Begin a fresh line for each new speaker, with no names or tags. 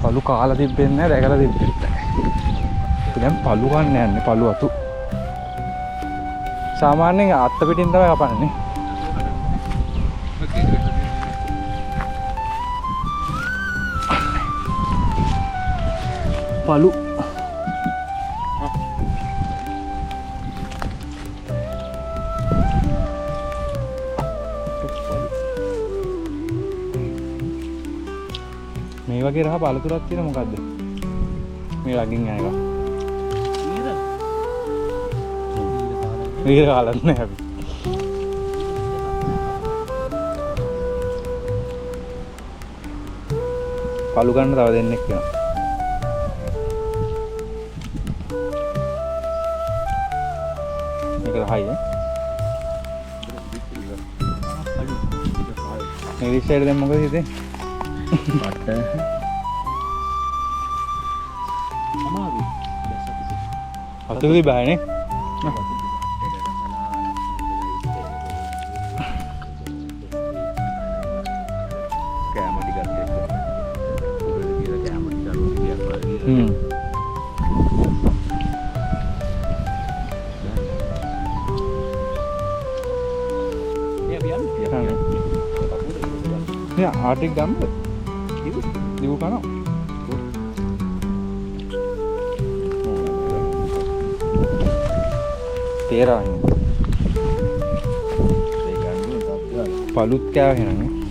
පළු කාලා තිබෙන්නේ නැහැ, දැකලා තිබෙන්නේ නැහැ. දැන් පළු ගන්න යන්නේ, පළු අතු. සාමාන්‍යයෙන් අත්ත පිටින් තමයි කපන්නේ. පළු මේ වගේ රහ පළතුරක් තියෙන මොකද්ද? මේ ළඟින් යන එක. වීර කාලක් නෑ අපි. පළු ගන්න තව දෙන්නෙක් වෙනවා. මේක රහයි ඈ. මේ විශ්යයට දැන් මොකද හිතේ? බට අමාරු අතුරුදි බෑනේ කෑම ටිකක් එක්ක උඩට ගිහලා කෑම ටිකක් රුපියක් වගේ ya adik gambar ibu kan tera ini palut kaya ini